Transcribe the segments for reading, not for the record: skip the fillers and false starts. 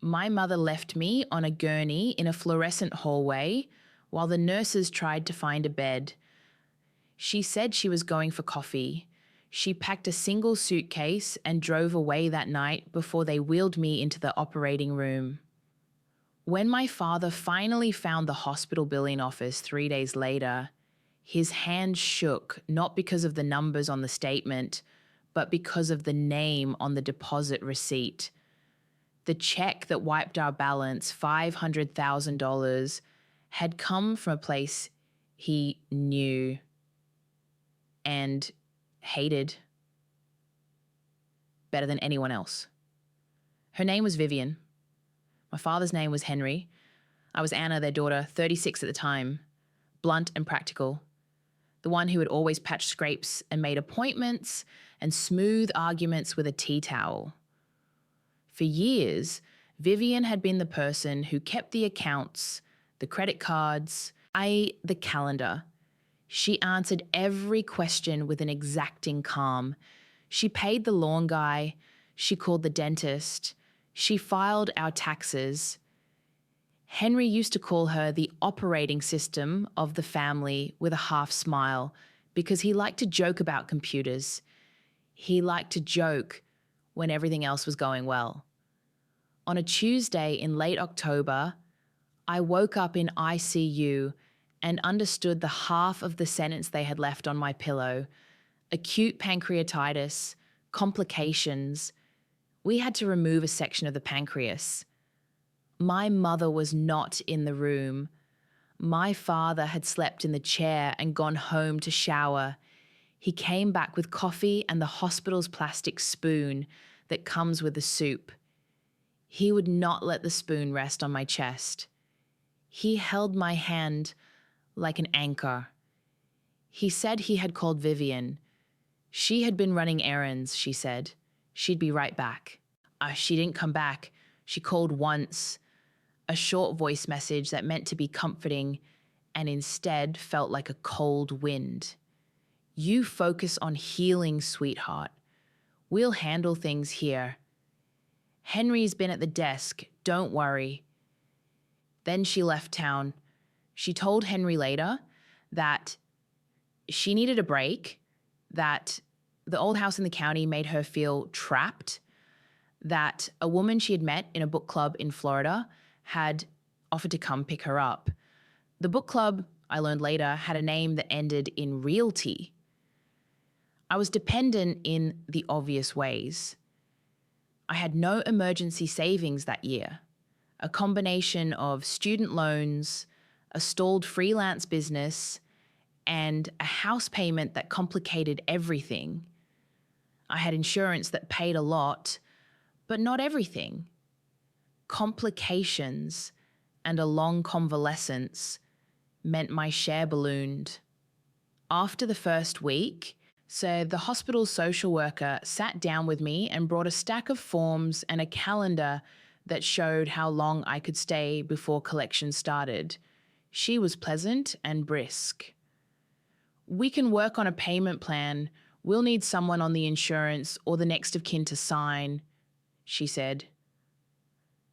My mother left me on a gurney in a fluorescent hallway while the nurses tried to find a bed. She said she was going for coffee. She packed a single suitcase and drove away that night before they wheeled me into the operating room. When my father finally found the hospital billing office 3 days later, his hand shook, not because of the numbers on the statement, but because of the name on the deposit receipt. The check that wiped our balance, $500,000, had come from a place he knew and hated better than anyone else. Her name was Vivian. My father's name was Henry. I was Anna, their daughter, 36 at the time, blunt and practical. The one who had always patched scrapes and made appointments and smooth arguments with a tea towel. For years, Vivian had been the person who kept the accounts, the credit cards, the calendar. She answered every question with an exacting calm. She paid the lawn guy. She called the dentist. She filed our taxes. Henry used to call her the operating system of the family with a half smile because he liked to joke about computers. He liked to joke when everything else was going well. On a Tuesday in late October, I woke up in ICU and understood the half of the sentence they had left on my pillow. Acute pancreatitis, complications. We had to remove a section of the pancreas. My mother was not in the room. My father had slept in the chair and gone home to shower. He came back with coffee and the hospital's plastic spoon that comes with the soup. He would not let the spoon rest on my chest. He held my hand like an anchor. He said he had called Vivian. She had been running errands, she said. She'd be right back. She didn't come back. She called once. A short voice message that meant to be comforting and instead felt like a cold wind. You focus on healing, sweetheart. We'll handle things here. Henry's been at the desk. Don't worry. Then she left town. She told Henry later that she needed a break, that the old house in the county made her feel trapped, that a woman she had met in a book club in Florida had offered to come pick her up. The book club, I learned later, had a name that ended in realty. I was dependent in the obvious ways. I had no emergency savings that year. A combination of student loans, a stalled freelance business, and a house payment that complicated everything. I had insurance that paid a lot, but not everything. Complications and a long convalescence meant my share ballooned. After the first week, the hospital's social worker sat down with me and brought a stack of forms and a calendar that showed how long I could stay before collection started. She was pleasant and brisk. We can work on a payment plan. We'll need someone on the insurance or the next of kin to sign, she said.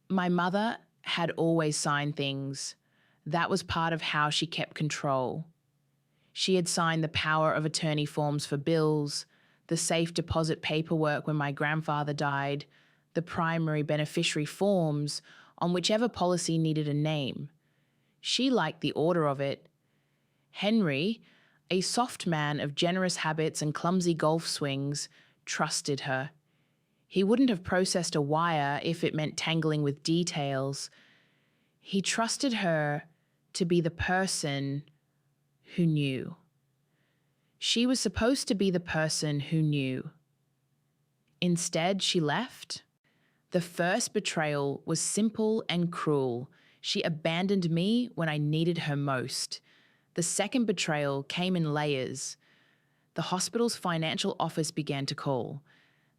My mother had always signed things. That was part of how she kept control. She had signed the power of attorney forms for bills, the safe deposit paperwork when my grandfather died, the primary beneficiary forms on whichever policy needed a name. She liked the order of it. Henry, a soft man of generous habits and clumsy golf swings, trusted her. He wouldn't have processed a wire if it meant tangling with details. He trusted her to be the person who knew. She was supposed to be the person who knew. Instead, she left. The first betrayal was simple and cruel. She abandoned me when I needed her most. The second betrayal came in layers. The hospital's financial office began to call.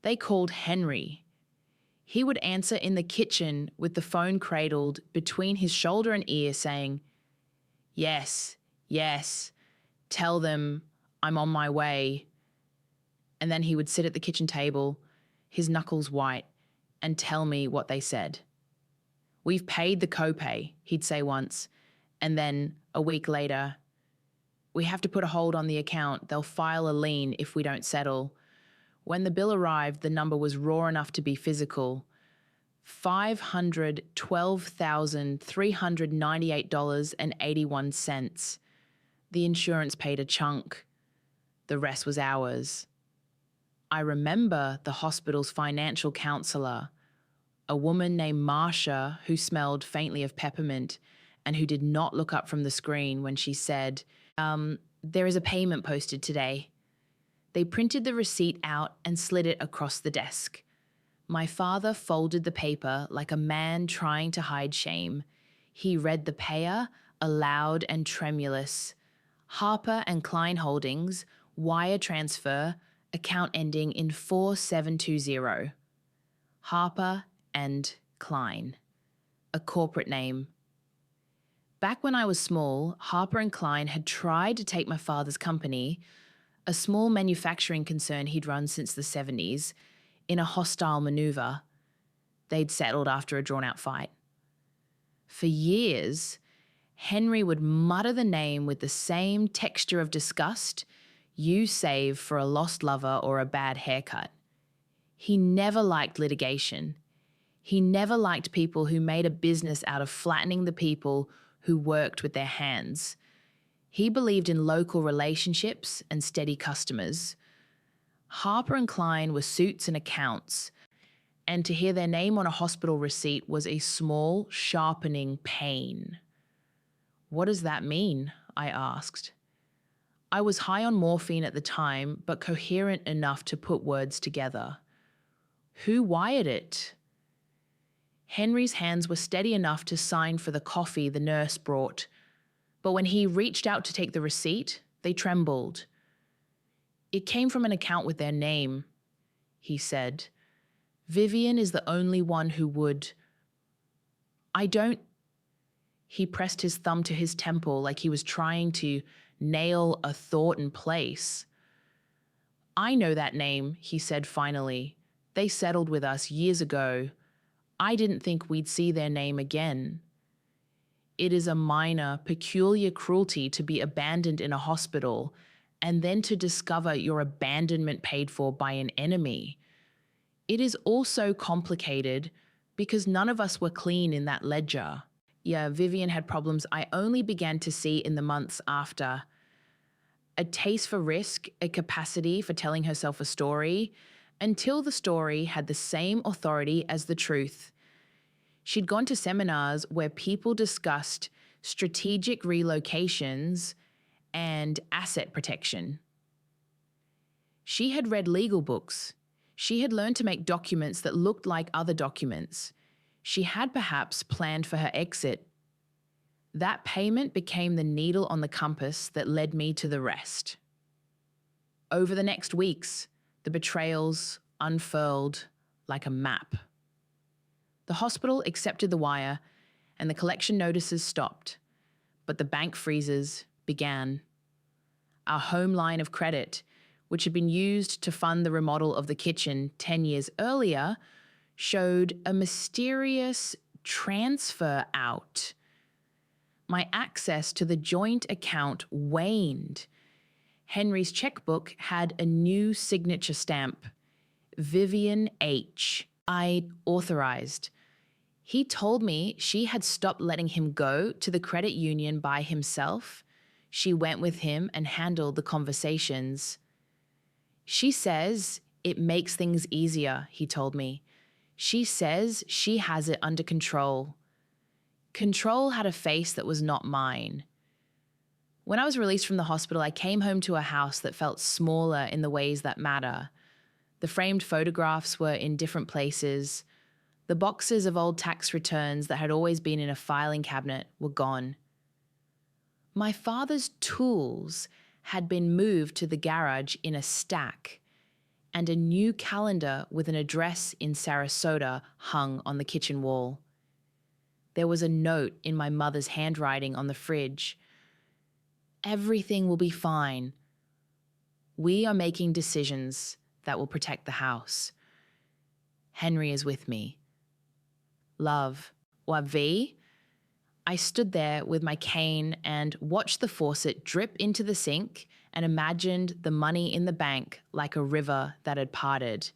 They called Henry. He would answer in the kitchen with the phone cradled between his shoulder and ear saying, "Yes, yes, tell them I'm on my way." And then he would sit at the kitchen table, his knuckles white, and tell me what they said. "We've paid the copay," he'd say once. And then a week later, "We have to put a hold on the account. They'll file a lien if we don't settle." When the bill arrived, the number was raw enough to be physical. $512,398.81. The insurance paid a chunk. The rest was ours. I remember the hospital's financial counselor, a woman named Marcia who smelled faintly of peppermint and who did not look up from the screen when she said, "There is a payment posted today." They printed the receipt out and slid it across the desk. My father folded the paper like a man trying to hide shame. He read the payer, aloud and tremulous. Harper and Klein Holdings, wire transfer, account ending in 4720. Harper and Klein, a corporate name. Back when I was small, Harper and Klein had tried to take my father's company, a small manufacturing concern he'd run since the 70s, in a hostile maneuver. They'd settled after a drawn-out fight. For years, Henry would mutter the name with the same texture of disgust you save for a lost lover or a bad haircut. He never liked litigation. He never liked people who made a business out of flattening the people who worked with their hands. He believed in local relationships and steady customers. Harper and Klein were suits and accounts, and to hear their name on a hospital receipt was a small, sharpening pain. "What does that mean?" I asked. I was high on morphine at the time, but coherent enough to put words together. "Who wired it?" Henry's hands were steady enough to sign for the coffee the nurse brought, but when he reached out to take the receipt, they trembled. "It came from an account with their name," he said. "Vivian is the only one who would." "I don't..." He pressed his thumb to his temple like he was trying to nail a thought in place. "I know that name," he said finally. "They settled with us years ago. I didn't think we'd see their name again. It is a minor, peculiar cruelty to be abandoned in a hospital and then to discover your abandonment paid for by an enemy. It is also complicated because none of us were clean in that ledger." Yeah, Vivian had problems I only began to see in the months after. A taste for risk, a capacity for telling herself a story, until the story had the same authority as the truth. She'd gone to seminars where people discussed strategic relocations and asset protection. She had read legal books. She had learned to make documents that looked like other documents. She had perhaps planned for her exit. That payment became the needle on the compass that led me to the rest. Over the next weeks, the betrayals unfurled like a map. The hospital accepted the wire and the collection notices stopped, but the bank freezes began. Our home line of credit, which had been used to fund the remodel of the kitchen 10 years earlier, showed a mysterious transfer out. My access to the joint account waned. Henry's checkbook had a new signature stamp, Vivian H. I'd authorized. He told me she had stopped letting him go to the credit union by himself. She went with him and handled the conversations. "She says it makes things easier," he told me. "She says she has it under control." Control had a face that was not mine. When I was released from the hospital, I came home to a house that felt smaller in the ways that matter. The framed photographs were in different places. The boxes of old tax returns that had always been in a filing cabinet were gone. My father's tools had been moved to the garage in a stack, and a new calendar with an address in Sarasota hung on the kitchen wall. There was a note in my mother's handwriting on the fridge. "Everything will be fine. We are making decisions that will protect the house. Henry is with me. Love." or V. I stood there with my cane and watched the faucet drip into the sink and imagined the money in the bank like a river that had parted.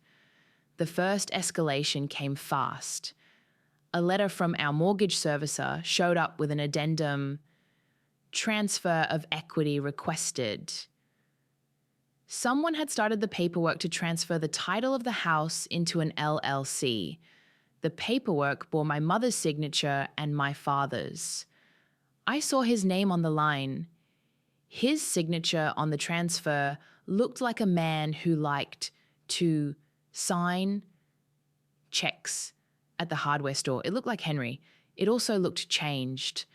The first escalation came fast. A letter from our mortgage servicer showed up with an addendum, transfer of equity requested. Someone had started the paperwork to transfer the title of the house into an LLC. The paperwork bore my mother's signature and my father's. I saw his name on the line. His signature on the transfer looked like a man who liked to sign checks at the hardware store. It looked like Henry. It also looked changed.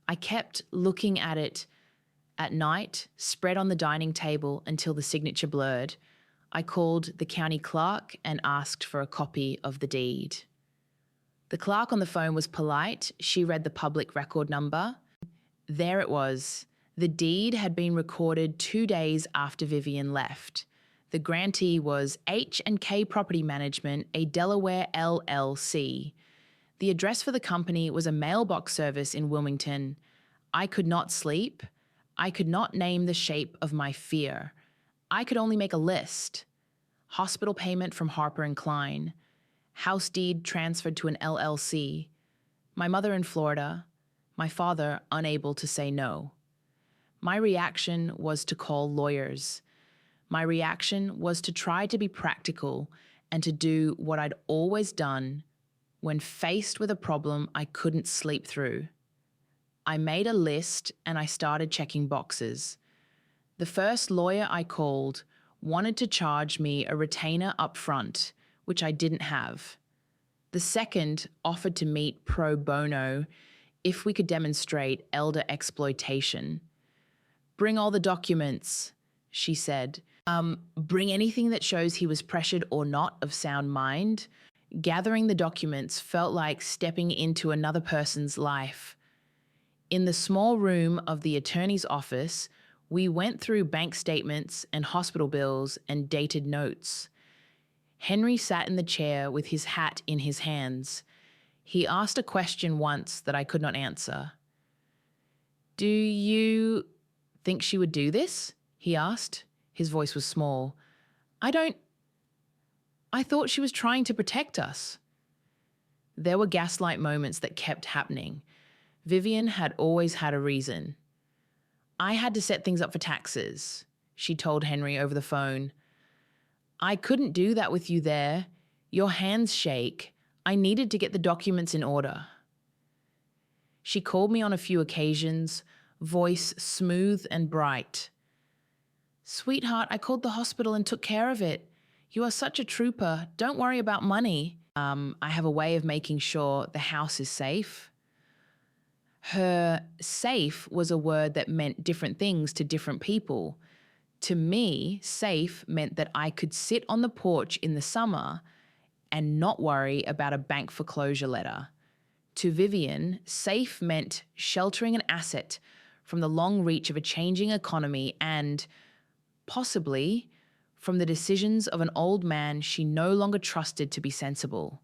I kept looking at it at night, spread on the dining table until the signature blurred. I called the county clerk and asked for a copy of the deed. The clerk on the phone was polite. She read the public record number. There it was. The deed had been recorded 2 days after Vivian left. The grantee was H&K Property Management, a Delaware LLC. The address for the company was a mailbox service in Wilmington. I could not sleep. I could not name the shape of my fear. I could only make a list. Hospital payment from Harper & Klein. House deed transferred to an LLC. My mother in Florida. My father unable to say no. My reaction was to call lawyers. My reaction was to try to be practical and to do what I'd always done when faced with a problem I couldn't sleep through. I made a list and I started checking boxes. The first lawyer I called wanted to charge me a retainer up front, which I didn't have. The second offered to meet pro bono if we could demonstrate elder exploitation. Bring all the documents, she said. Bring anything that shows he was pressured or not of sound mind. Gathering the documents felt like stepping into another person's life. In the small room of the attorney's office, we went through bank statements and hospital bills and dated notes. Henry sat in the chair with his hat in his hands. He asked a question once that I could not answer. "Do you think she would do this?" he asked. His voice was small. I thought she was trying to protect us. There were gaslight moments that kept happening. Vivian had always had a reason. I had to set things up for taxes, she told Henry over the phone. I couldn't do that with you there. Your hands shake. I needed to get the documents in order. She called me on a few occasions, voice smooth and bright. Sweetheart, I called the hospital and took care of it. You are such a trooper. Don't worry about money. I have a way of making sure the house is safe. Her safe was a word that meant different things to different people. To me, safe meant that I could sit on the porch in the summer and not worry about a bank foreclosure letter. To Vivian, safe meant sheltering an asset from the long reach of a changing economy and, possibly, from the decisions of an old man she no longer trusted to be sensible.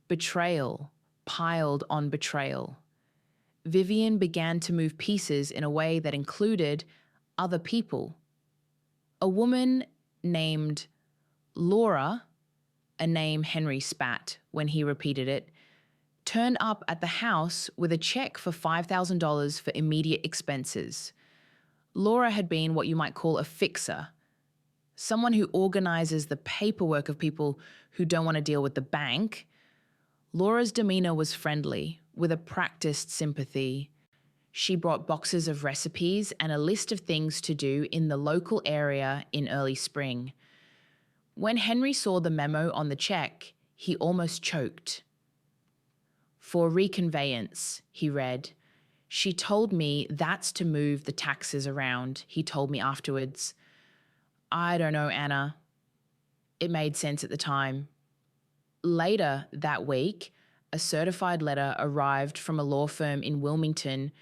Betrayal piled on betrayal. Vivian began to move pieces in a way that included other people. A woman named Laura, a name Henry spat when he repeated it, turned up at the house with a check for $5,000 for immediate expenses. Laura had been what you might call a fixer, someone who organizes the paperwork of people who don't want to deal with the bank. Laura's demeanor was friendly, with a practiced sympathy. She brought boxes of recipes and a list of things to do in the local area in early spring. When Henry saw the memo on the check, he almost choked. For reconveyance, he read. She told me that's to move the taxes around, he told me afterwards. I don't know, Anna. It made sense at the time. Later that week, a certified letter arrived from a law firm in Wilmington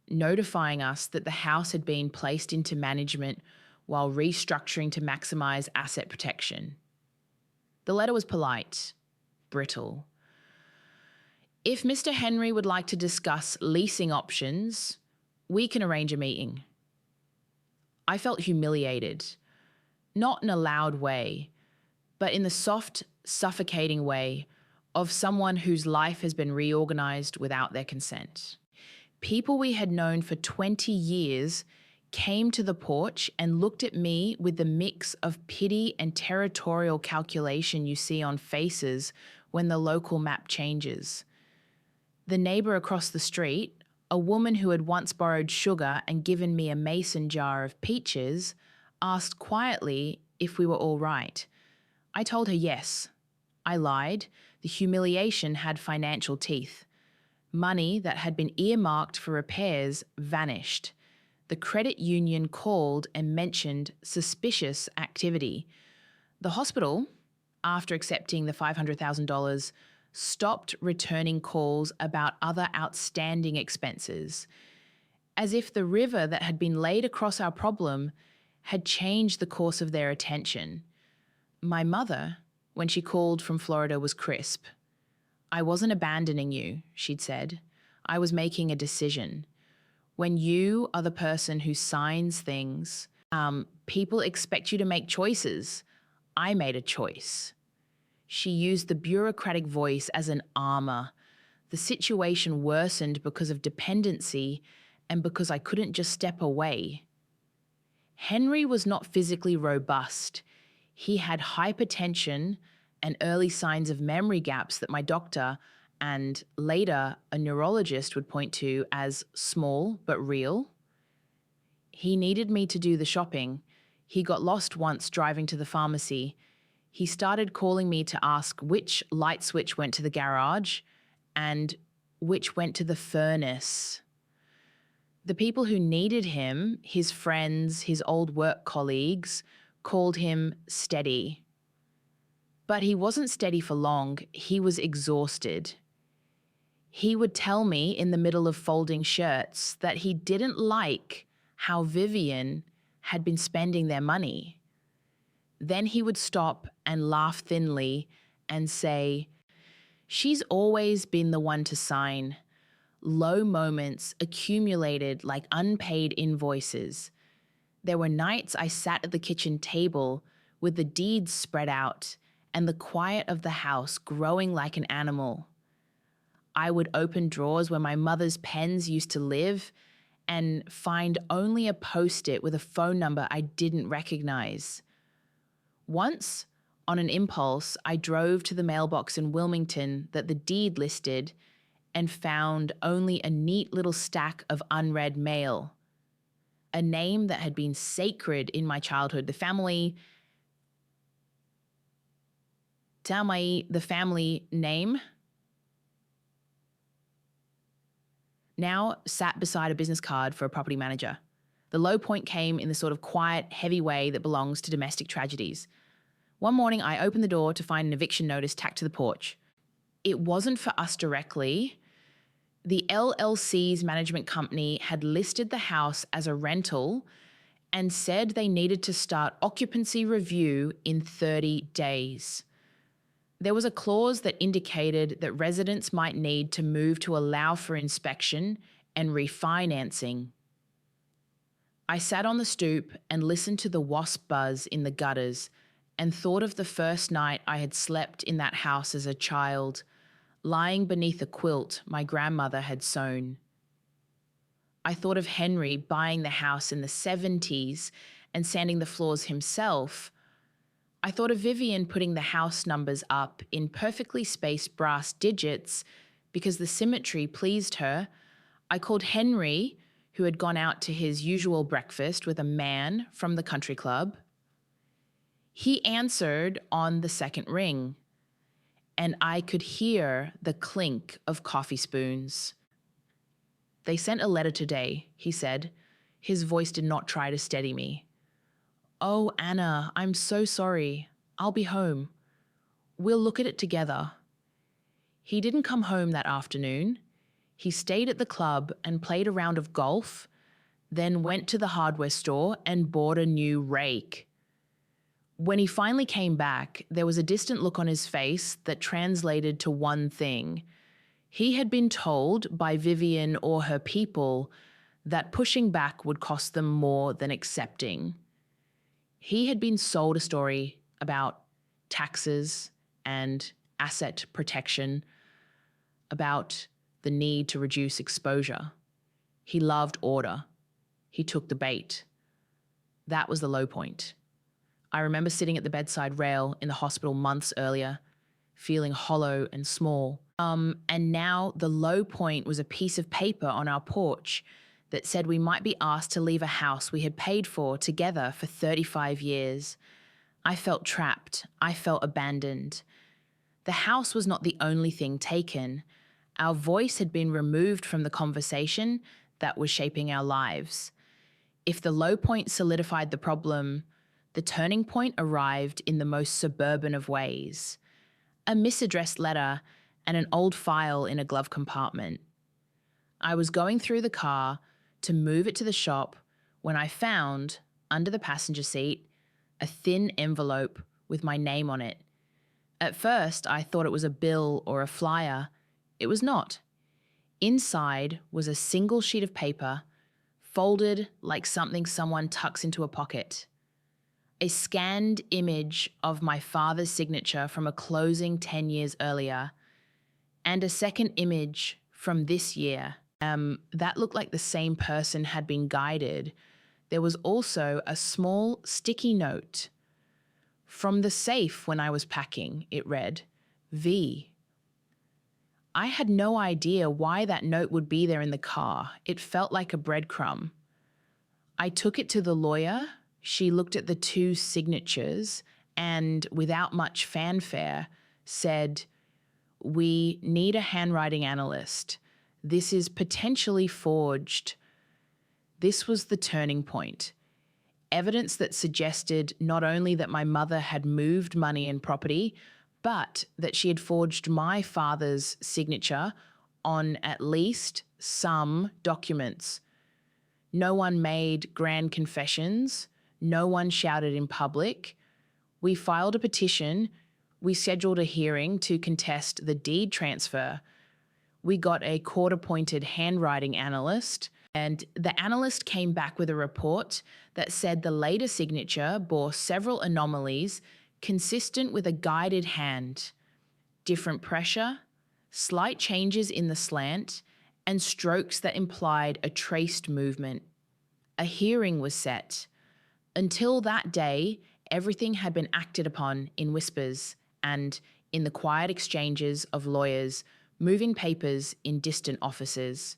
notifying us that the house had been placed into management while restructuring to maximize asset protection. The letter was polite, brittle. If Mr. Henry would like to discuss leasing options, we can arrange a meeting. I felt humiliated, not in a loud way, but in the soft, suffocating way of someone whose life has been reorganized without their consent. People we had known for 20 years came to the porch and looked at me with the mix of pity and territorial calculation you see on faces when the local map changes. The neighbor across the street, a woman who had once borrowed sugar and given me a mason jar of peaches, asked quietly if we were all right. I told her yes. I lied. The humiliation had financial teeth. Money that had been earmarked for repairs vanished. The credit union called and mentioned suspicious activity. The hospital, after accepting the $500,000, stopped returning calls about other outstanding expenses, as if the river that had been laid across our problem had changed the course of their attention. My mother, when she called from Florida, was crisp. "I wasn't abandoning you," she'd said. "I was making a decision. When you are the person who signs things, people expect you to make choices. I made a choice." She used the bureaucratic voice as an armor. The situation worsened because of dependency and because I couldn't just step away. Henry was not physically robust. He had hypertension and early signs of memory gaps that my doctor and later a neurologist would point to as small but real. He needed me to do the shopping. He got lost once driving to the pharmacy. He started calling me to ask which light switch went to the garage and which went to the furnace. The people who needed him, his friends, his old work colleagues, called him steady. But he wasn't steady for long. He was exhausted. He would tell me in the middle of folding shirts that he didn't like how Vivian had been spending their money. Then he would stop and laugh thinly and say, "She's always been the one to sign." Low moments accumulated like unpaid invoices. There were nights I sat at the kitchen table with the deeds spread out and the quiet of the house growing like an animal. I would open drawers where my mother's pens used to live and find only a post-it with a phone number I didn't recognize. Once, on an impulse, I drove to the mailbox in Wilmington that the deed listed and found only a neat little stack of unread mail. A name that had been sacred in my childhood. The family name now sat beside a business card for a property manager. The low point came in the sort of quiet, heavy way that belongs to domestic tragedies. One morning, I opened the door to find an eviction notice tacked to the porch. It wasn't for us directly. The LLC's management company had listed the house as a rental and said they needed to start occupancy review in 30 days. There was a clause that indicated that residents might need to move to allow for inspection and refinancing. I sat on the stoop and listened to the wasp buzz in the gutters and thought of the first night I had slept in that house as a child, lying beneath a quilt my grandmother had sewn. I thought of Henry buying the house in the 70s and sanding the floors himself. I thought of Vivian putting the house numbers up in perfectly spaced brass digits because the symmetry pleased her. I called Henry, who had gone out to his usual breakfast with a man from the country club. He answered on the second ring, and I could hear the clink of coffee spoons. "They sent a letter today," he said. His voice did not try to steady me. "Oh, Anna, I'm so sorry. I'll be home. We'll look at it together." He didn't come home that afternoon. He stayed at the club and played a round of golf, then went to the hardware store and bought a new rake. When he finally came back, there was a distant look on his face that translated to one thing. He had been told by Vivian or her people that pushing back would cost them more than accepting. He had been sold a story about taxes and asset protection, about the need to reduce exposure. He loved order. He took the bait. That was the low point. I remember sitting at the bedside rail in the hospital months earlier, feeling hollow and small. And now the low point was a piece of paper on our porch that said we might be asked to leave a house we had paid for together for 35 years. I felt trapped. I felt abandoned. The house was not the only thing taken. Our voice had been removed from the conversation that was shaping our lives. If the low point solidified the problem, the turning point arrived in the most suburban of ways. A misaddressed letter and an old file in a glove compartment. I was going through the car to move it to the shop when I found, under the passenger seat, a thin envelope with my name on it. At first, I thought it was a bill or a flyer. It was not. Inside was a single sheet of paper, folded like something someone tucks into a pocket. A scanned image of my father's signature from a closing 10 years earlier, and a second image from this year. That looked like the same person had been guided. There was also a small sticky note. From the safe when I was packing, it read, V. I had no idea why that note would be there in the car. It felt like a breadcrumb. I took it to the lawyer. She looked at the two signatures and, without much fanfare, said, "We need a handwriting analyst. This is potentially forged." This was the turning point. Evidence that suggested not only that my mother had moved money and property, but that she had forged my father's signature on at least some documents. No one made grand confessions. No one shouted in public. We filed a petition. We scheduled a hearing to contest the deed transfer. We got a court-appointed handwriting analyst, and the analyst came back with a report that said the later signature bore several anomalies consistent with a guided hand, different pressure, slight changes in the slant, and strokes that implied a traced movement. A hearing was set. Until that day, everything had been acted upon in whispers and in the quiet exchanges of lawyers moving papers in distant offices.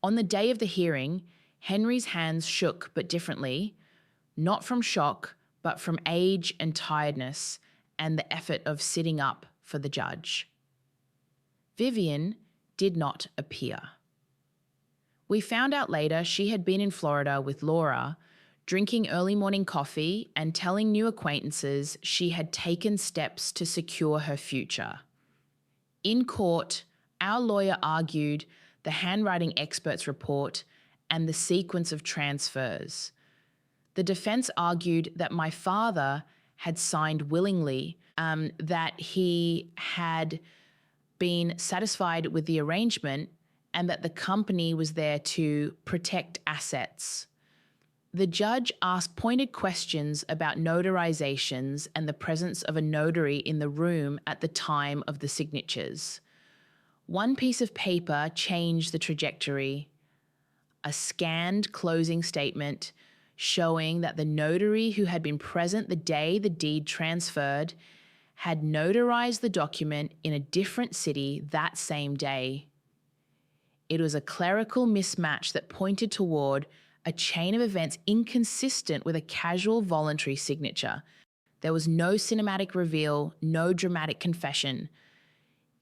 On the day of the hearing, Henry's hands shook but differently, not from shock, but from age and tiredness and the effort of sitting up for the judge. Vivian did not appear. We found out later she had been in Florida with Laura, drinking early morning coffee and telling new acquaintances she had taken steps to secure her future. In court, our lawyer argued the handwriting expert's report and the sequence of transfers. The defense argued that my father had signed willingly, that he had been satisfied with the arrangement and that the company was there to protect assets. The judge asked pointed questions about notarizations and the presence of a notary in the room at the time of the signatures. One piece of paper changed the trajectory. A scanned closing statement showing that the notary who had been present the day the deed transferred had notarized the document in a different city that same day. It was a clerical mismatch that pointed toward a chain of events inconsistent with a casual voluntary signature. There was no cinematic reveal, no dramatic confession.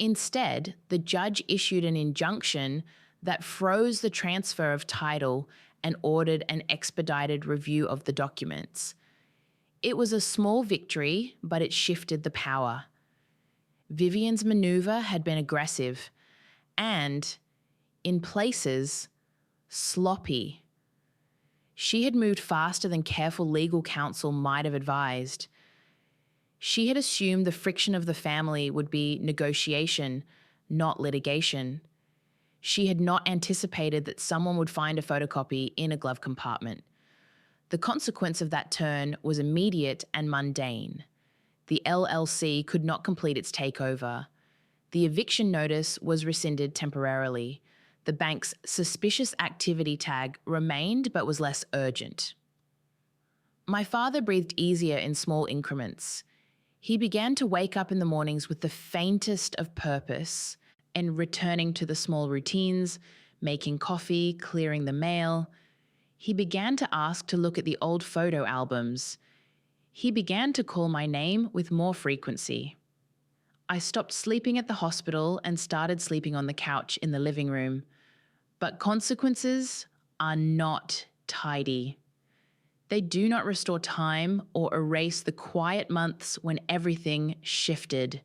Instead, the judge issued an injunction that froze the transfer of title and ordered an expedited review of the documents. It was a small victory, but it shifted the power. Vivian's maneuver had been aggressive and, in places, sloppy. She had moved faster than careful legal counsel might have advised. She had assumed the friction of the family would be negotiation, not litigation. She had not anticipated that someone would find a photocopy in a glove compartment. The consequence of that turn was immediate and mundane. The LLC could not complete its takeover. The eviction notice was rescinded temporarily. The bank's suspicious activity tag remained but was less urgent. My father breathed easier in small increments. He began to wake up in the mornings with the faintest of purpose and returning to the small routines, making coffee, clearing the mail. He began to ask to look at the old photo albums. He began to call my name with more frequency. I stopped sleeping at the hospital and started sleeping on the couch in the living room. But consequences are not tidy. They do not restore time or erase the quiet months when everything shifted.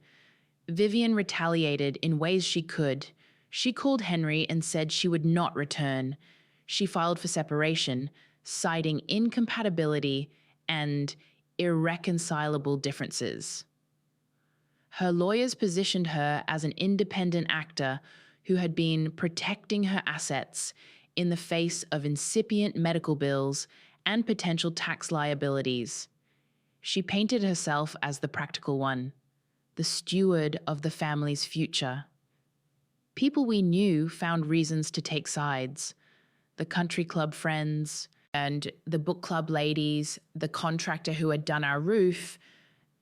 Vivian retaliated in ways she could. She called Henry and said she would not return. She filed for separation, citing incompatibility and irreconcilable differences. Her lawyers positioned her as an independent actor who had been protecting her assets in the face of incipient medical bills and potential tax liabilities. She painted herself as the practical one, the steward of the family's future. People we knew found reasons to take sides. The country club friends and the book club ladies, the contractor who had done our roof,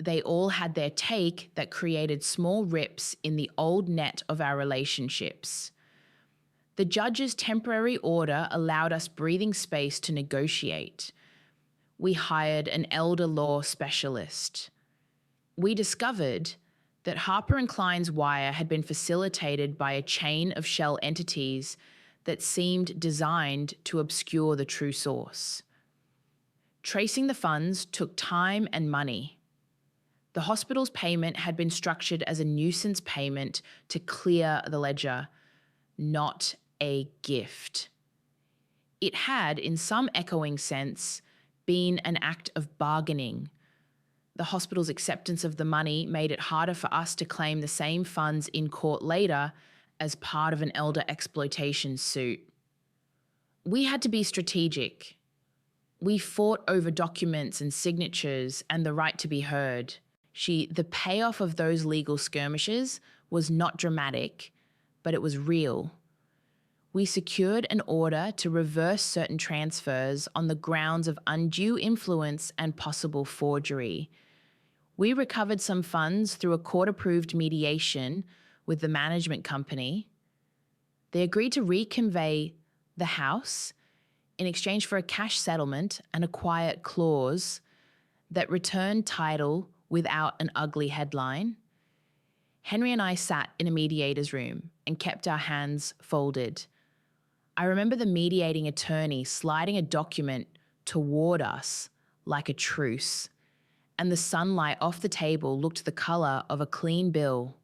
they all had their take that created small rips in the old net of our relationships. The judge's temporary order allowed us breathing space to negotiate. We hired an elder law specialist. We discovered that Harper & Klein's wire had been facilitated by a chain of shell entities that seemed designed to obscure the true source. Tracing the funds took time and money. The hospital's payment had been structured as a nuisance payment to clear the ledger, not a gift. It had, in some echoing sense, been an act of bargaining. The hospital's acceptance of the money made it harder for us to claim the same funds in court later as part of an elder exploitation suit. We had to be strategic. We fought over documents and signatures and the right to be heard. The payoff of those legal skirmishes was not dramatic, but it was real. We secured an order to reverse certain transfers on the grounds of undue influence and possible forgery. We recovered some funds through a court-approved mediation with the management company. They agreed to reconvey the house in exchange for a cash settlement and a quiet clause that returned title without an ugly headline. Henry and I sat in a mediator's room and kept our hands folded. I remember the mediating attorney sliding a document toward us like a truce, and the sunlight off the table looked the color of a clean bill.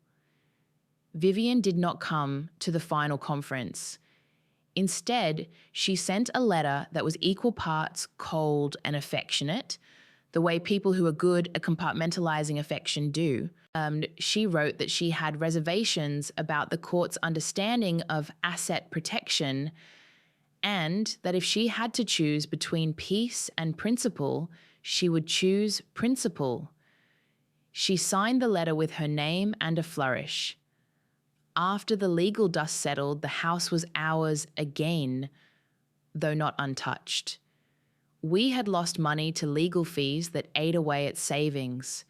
Vivian did not come to the final conference. Instead, she sent a letter that was equal parts cold and affectionate, the way people who are good at compartmentalizing affection do. She wrote that she had reservations about the court's understanding of asset protection, and that if she had to choose between peace and principle, she would choose principle. She signed the letter with her name and a flourish. After the legal dust settled, the house was ours again, though not untouched. We had lost money to legal fees that ate away at savings.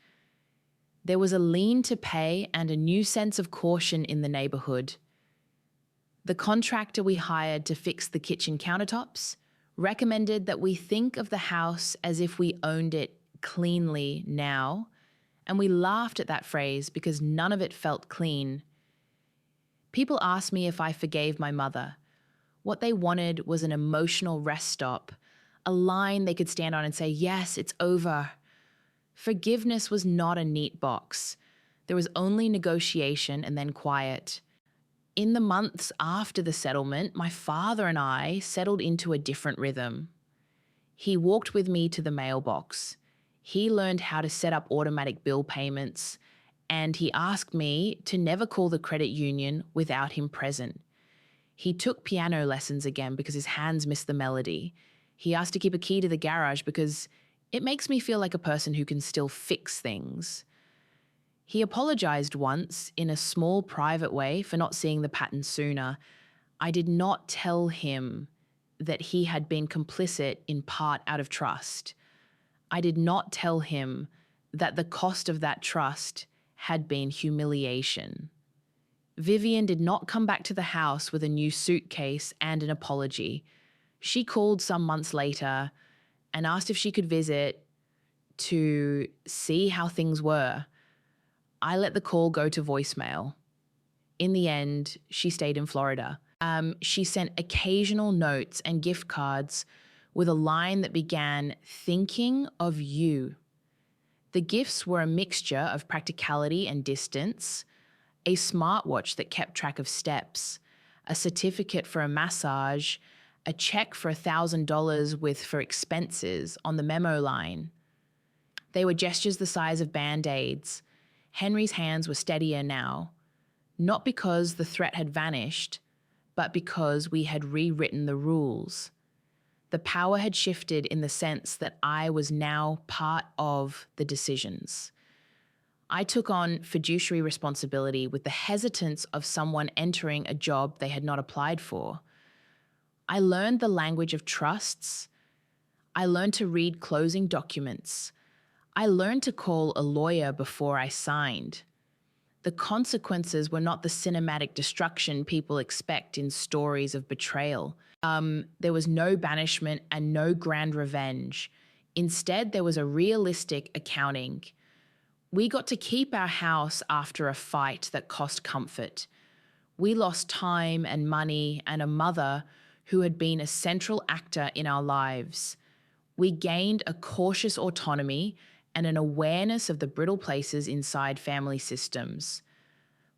There was a lien to pay and a new sense of caution in the neighborhood. The contractor we hired to fix the kitchen countertops recommended that we think of the house as if we owned it cleanly now, and we laughed at that phrase because none of it felt clean. People asked me if I forgave my mother. What they wanted was an emotional rest stop, a line they could stand on and say, yes, it's over. Forgiveness was not a neat box. There was only negotiation and then quiet. In the months after the settlement, my father and I settled into a different rhythm. He walked with me to the mailbox. He learned how to set up automatic bill payments, and he asked me to never call the credit union without him present. He took piano lessons again because his hands missed the melody. He asked to keep a key to the garage because it makes me feel like a person who can still fix things. He apologized once in a small private way for not seeing the pattern sooner. I did not tell him that he had been complicit in part out of trust. I did not tell him that the cost of that trust had been humiliation. Vivian did not come back to the house with a new suitcase and an apology. She called some months later and asked if she could visit to see how things were. I let the call go to voicemail. In the end, she stayed in Florida. She sent occasional notes and gift cards with a line that began, "Thinking of you." The gifts were a mixture of practicality and distance, a smartwatch that kept track of steps, a certificate for a massage, a check for $1,000 for expenses on the memo line. They were gestures the size of Band-Aids. Henry's hands were steadier now, not because the threat had vanished, but because we had rewritten the rules. The power had shifted in the sense that I was now part of the decisions. I took on fiduciary responsibility with the hesitance of someone entering a job they had not applied for. I learned the language of trusts. I learned to read closing documents. I learned to call a lawyer before I signed. The consequences were not the cinematic destruction people expect in stories of betrayal. There was no banishment and no grand revenge. Instead, there was a realistic accounting. We got to keep our house after a fight that cost comfort. We lost time and money and a mother who had been a central actor in our lives. We gained a cautious autonomy and an awareness of the brittle places inside family systems.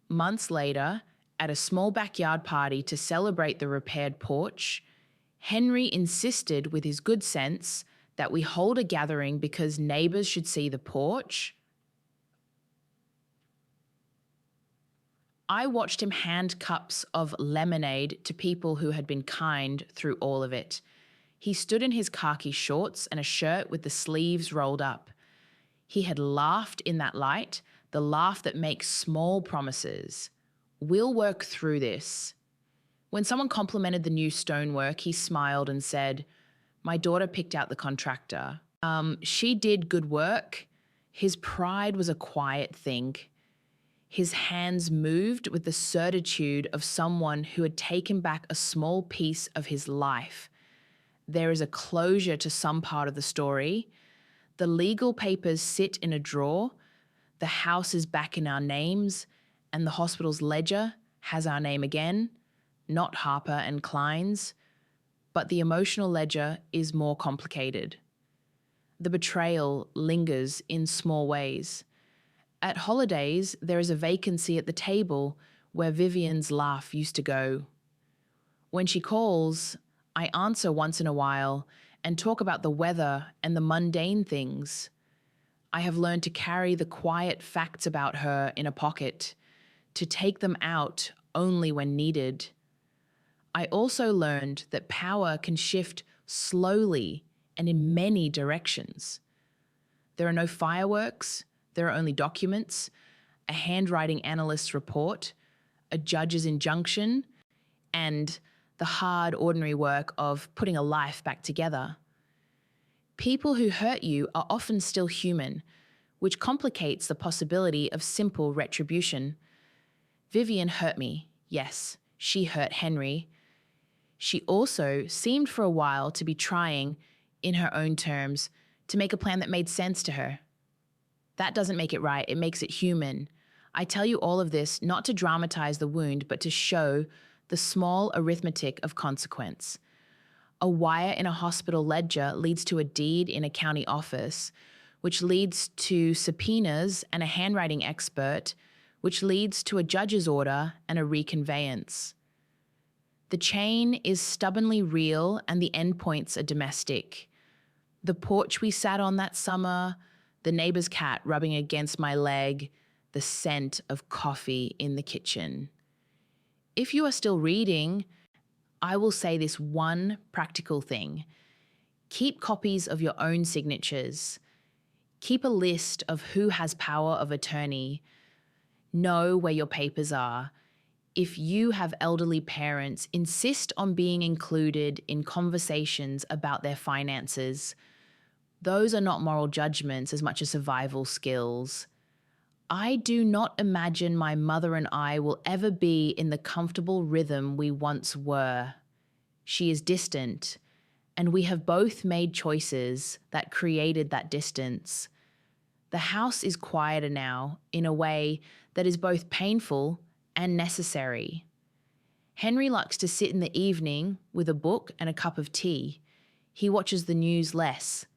Months later, at a small backyard party to celebrate the repaired porch, Henry insisted with his good sense that we hold a gathering because neighbours should see the porch. I watched him hand cups of lemonade to people who had been kind through all of it. He stood in his khaki shorts and a shirt with the sleeves rolled up. He had laughed in that light, the laugh that makes small promises. We'll work through this. When someone complimented the new stonework, he smiled and said, "My daughter picked out the contractor. She did good work." His pride was a quiet thing. His hands moved with the certitude of someone who had taken back a small piece of his life. There is a closure to some part of the story. The legal papers sit in a drawer, the house is back in our names, and the hospital's ledger has our name again, not Harper and Klein's, but the emotional ledger is more complicated. The betrayal lingers in small ways. At holidays, there is a vacancy at the table where Vivian's laugh used to go. When she calls, I answer once in a while and talk about the weather and the mundane things. I have learned to carry the quiet facts about her in a pocket, to take them out only when needed. I also learned that power can shift slowly and in many directions. There are no fireworks, there are only documents, a handwriting analyst's report, a judge's injunction, and the hard, ordinary work of putting a life back together. People who hurt you are often still human, which complicates the possibility of simple retribution. Vivian hurt me. Yes, she hurt Henry. She also seemed for a while to be trying, in her own terms, to make a plan that made sense to her. That doesn't make it right, it makes it human. I tell you all of this not to dramatize the wound, but to show the small arithmetic of consequence. A wire in a hospital ledger leads to a deed in a county office, which leads to subpoenas and a handwriting expert, which leads to a judge's order and a reconveyance. The chain is stubbornly real and the endpoints are domestic. The porch we sat on that summer, the neighbor's cat rubbing against my leg, the scent of coffee in the kitchen. If you are still reading, I will say this one practical thing. Keep copies of your own signatures. Keep a list of who has power of attorney. Know where your papers are. If you have elderly parents, insist on being included in conversations about their finances. Those are not moral judgments as much as survival skills. I do not imagine my mother and I will ever be in the comfortable rhythm we once were. She is distant, and we have both made choices that created that distance. The house is quieter now in a way that is both painful and necessary. Henry likes to sit in the evening with a book and a cup of tea. He watches the news less.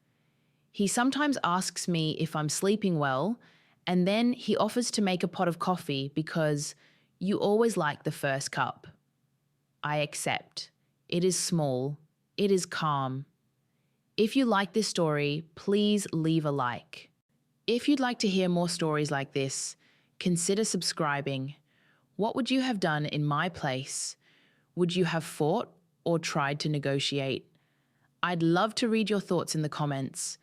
He sometimes asks me if I'm sleeping well, and then he offers to make a pot of coffee because you always like the first cup. I accept. It is small. It is calm. If you like this story, please leave a like. If you'd like to hear more stories like this, consider subscribing. What would you have done in my place? Would you have fought or tried to negotiate? I'd love to read your thoughts in the comments.